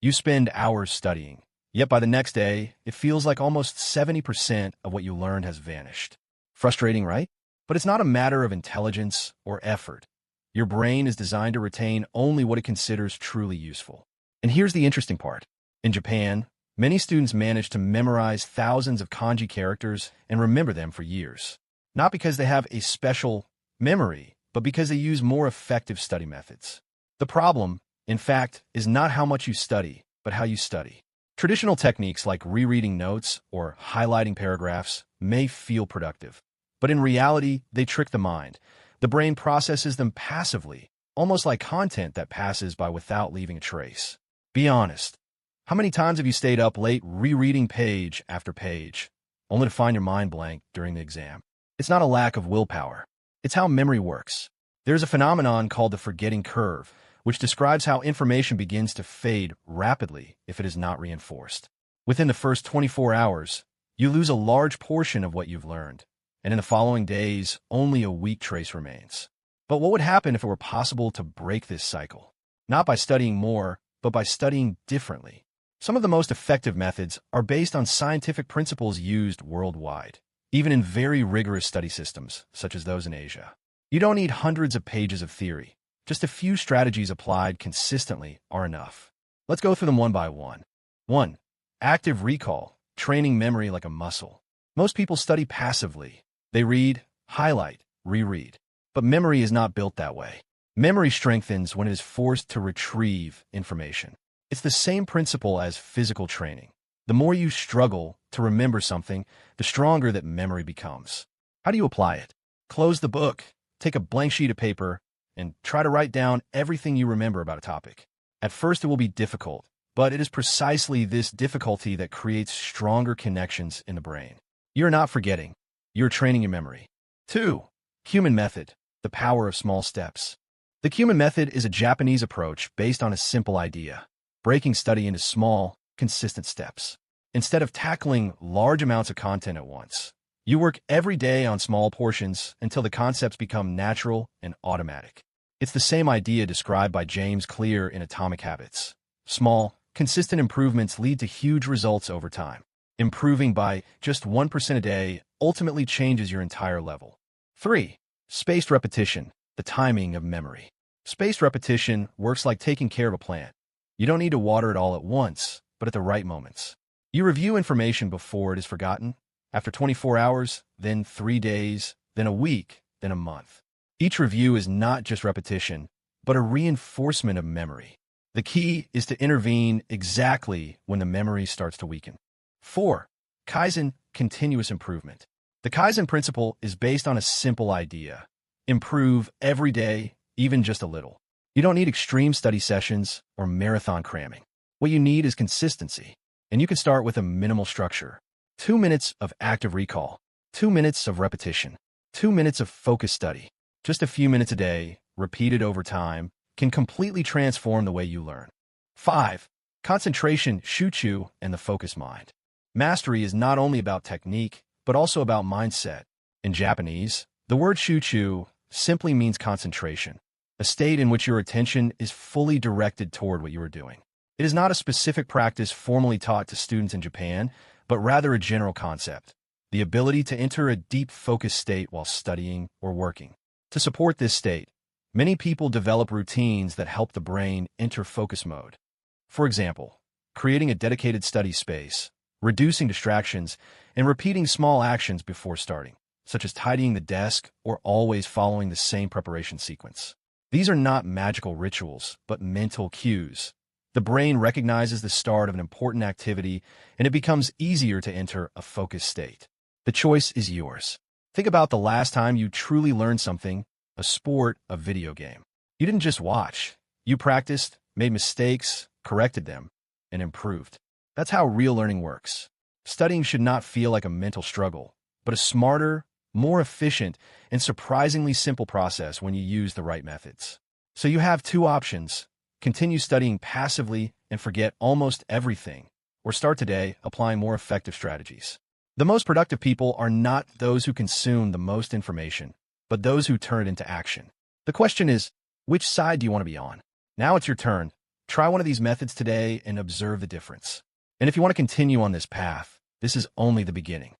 You spend hours studying, yet by the next day, it feels like almost 70% of what you learned has vanished. Frustrating, right? But it's not a matter of intelligence or effort. Your brain is designed to retain only what it considers truly useful. And here's the interesting part. In Japan, many students manage to memorize thousands of kanji characters and remember them for years. Not because they have a special memory, but because they use more effective study methods. The problem, in fact, is not how much you study, but how you study. Traditional techniques like rereading notes or highlighting paragraphs may feel productive, but in reality, they trick the mind. The brain processes them passively, almost like content that passes by without leaving a trace. Be honest. How many times have you stayed up late rereading page after page, only to find your mind blank during the exam? It's not a lack of willpower. It's how memory works. There's a phenomenon called the forgetting curve, which describes how information begins to fade rapidly if it is not reinforced. Within the first 24 hours, you lose a large portion of what you've learned, and in the following days, only a weak trace remains. But what would happen if it were possible to break this cycle? Not by studying more, but by studying differently. Some of the most effective methods are based on scientific principles used worldwide, even in very rigorous study systems, such as those in Asia. You don't need hundreds of pages of theory. Just a few strategies applied consistently are enough. Let's go through them one by one. 1. Active recall, training memory like a muscle. Most people study passively. They read, highlight, reread. But memory is not built that way. Memory strengthens when it is forced to retrieve information. It's the same principle as physical training. The more you struggle to remember something, the stronger that memory becomes. How do you apply it? Close the book, take a blank sheet of paper, and try to write down everything you remember about a topic. At first, it will be difficult, but it is precisely this difficulty that creates stronger connections in the brain. You're not forgetting. You're training your memory. 2. Human method, the power of small steps. The Cumin method is a Japanese approach based on a simple idea, breaking study into small, consistent steps. Instead of tackling large amounts of content at once, you work every day on small portions until the concepts become natural and automatic. It's the same idea described by James Clear in Atomic Habits. Small, consistent improvements lead to huge results over time. Improving by just 1% a day ultimately changes your entire level. 3. Spaced repetition, the timing of memory. Spaced repetition works like taking care of a plant. You don't need to water it all at once, but at the right moments. You review information before it is forgotten, after 24 hours, then 3 days, then a week, then a month. Each review is not just repetition, but a reinforcement of memory. The key is to intervene exactly when the memory starts to weaken. 4. Kaizen, continuous improvement. The Kaizen principle is based on a simple idea. Improve every day, even just a little. You don't need extreme study sessions or marathon cramming. What you need is consistency, and you can start with a minimal structure. 2 minutes of active recall, 2 minutes of repetition, 2 minutes of focused study. Just a few minutes a day, repeated over time, can completely transform the way you learn. 5. Concentration, shuchu, and the focused mind. Mastery is not only about technique, but also about mindset. In Japanese, the word shuchu simply means concentration, a state in which your attention is fully directed toward what you are doing. It is not a specific practice formally taught to students in Japan, but rather a general concept, the ability to enter a deep focused state while studying or working. To support this state, many people develop routines that help the brain enter focus mode. For example, creating a dedicated study space, reducing distractions, and repeating small actions before starting, such as tidying the desk or always following the same preparation sequence. These are not magical rituals, but mental cues. The brain recognizes the start of an important activity, and it becomes easier to enter a focused state. The choice is yours. Think about the last time you truly learned something, a sport, a video game. You didn't just watch. You practiced, made mistakes, corrected them, and improved. That's how real learning works. Studying should not feel like a mental struggle, but a smarter, more efficient, and surprisingly simple process when you use the right methods. So you have 2 options. Continue studying passively and forget almost everything, or start today applying more effective strategies. The most productive people are not those who consume the most information, but those who turn it into action. The question is, which side do you want to be on? Now it's your turn. Try one of these methods today and observe the difference. And if you want to continue on this path, this is only the beginning.